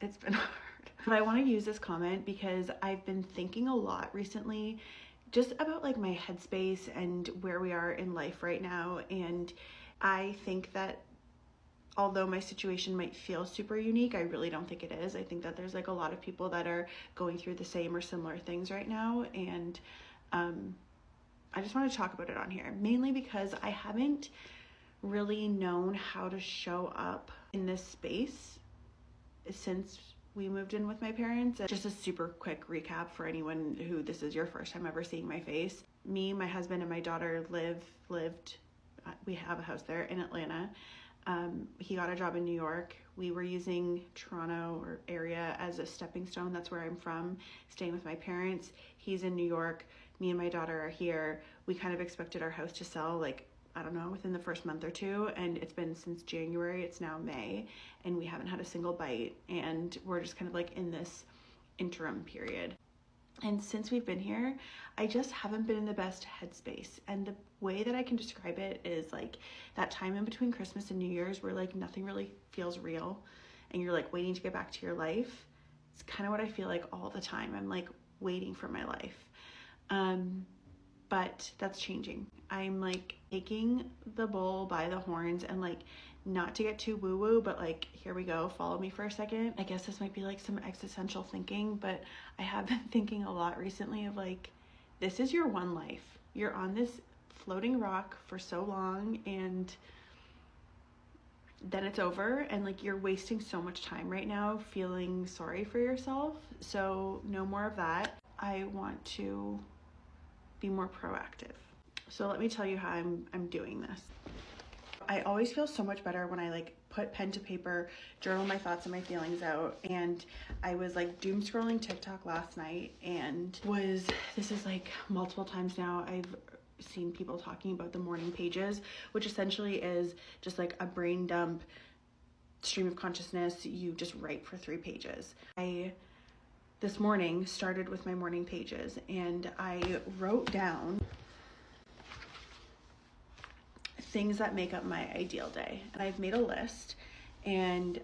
It's been hard. But I want to use this comment because I've been thinking a lot recently just about like my headspace and where we are in life right now. And I think that although my situation might feel super unique, I really don't think it is. I think that there's like a lot of people that are going through the same or similar things right now. And I just want to talk about it on here, mainly because I haven't really known how to show up in this space since we moved in with my parents. Just a super quick recap for anyone who this is your first time ever seeing my face. Me, my husband, and my daughter lived, we have a house there in Atlanta. He got a job in New York. We were using Toronto or area as a stepping stone. That's where I'm from, staying with my parents. He's in New York. Me and my daughter are here. We kind of expected our house to sell like, I don't know, within the first month or two, and it's been since January. It's now May, and we haven't had a single bite, and we're just kind of like in this interim period. And since we've been here, I just haven't been in the best headspace. And the way that I can describe it is like that time in between Christmas and New Year's where like nothing really feels real and you're like waiting to get back to your life. It's kind of what I feel like all the time. I'm like waiting for my life. But that's changing. I'm like taking the bull by the horns and like not to get too woo woo, but like, here we go. Follow me for a second. I guess this might be like some existential thinking, but I have been thinking a lot recently of like, this is your one life. You're on this floating rock for so long and then it's over, and like you're wasting so much time right now feeling sorry for yourself. So no more of that. I want to be more proactive. So let me tell you how I'm doing this. I always feel so much better when I like put pen to paper, journal my thoughts and my feelings out. And I was like doom scrolling TikTok last night and this is like multiple times now I've seen people talking about the morning pages, which essentially is just like a brain dump stream of consciousness. You just write for 3 pages. This morning started with my morning pages and I wrote down things that make up my ideal day. And I've made a list, and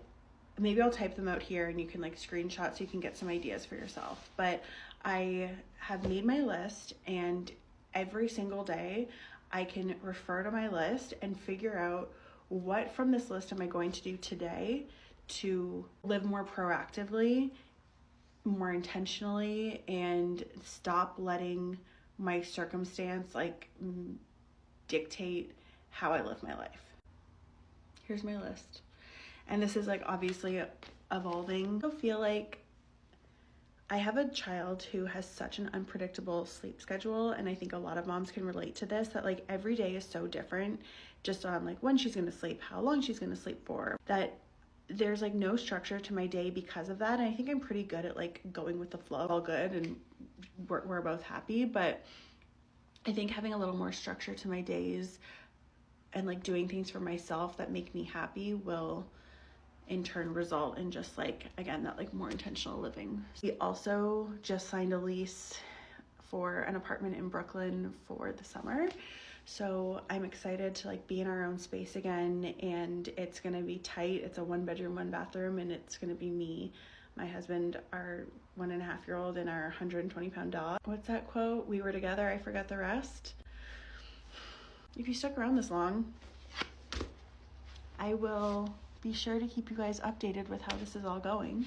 maybe I'll type them out here and you can like screenshot so you can get some ideas for yourself. But I have made my list, and every single day I can refer to my list and figure out what from this list am I going to do today to live more proactively, more intentionally, and stop letting my circumstance like dictate how I live my life. Here's my list. And this is like obviously evolving. I feel like I have a child who has such an unpredictable sleep schedule, and I think a lot of moms can relate to this, that like every day is so different just on like when she's gonna sleep, how long she's gonna sleep for, that there's like no structure to my day because of that. And I think I'm pretty good at like going with the flow. All good, and we're both happy, but I think having a little more structure to my days and like doing things for myself that make me happy will in turn result in just like, again, that like more intentional living. We also just signed a lease for an apartment in Brooklyn for the summer. So I'm excited to like be in our own space again, and it's gonna be tight. It's a 1-bedroom, 1-bathroom, and it's gonna be me, my husband, our 1.5-year-old, and our 120-pound dog. What's that quote? We were together, I forgot the rest. If you stuck around this long, I will be sure to keep you guys updated with how this is all going.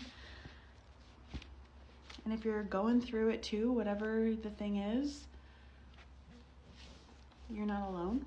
And if you're going through it too, whatever the thing is, you're not alone.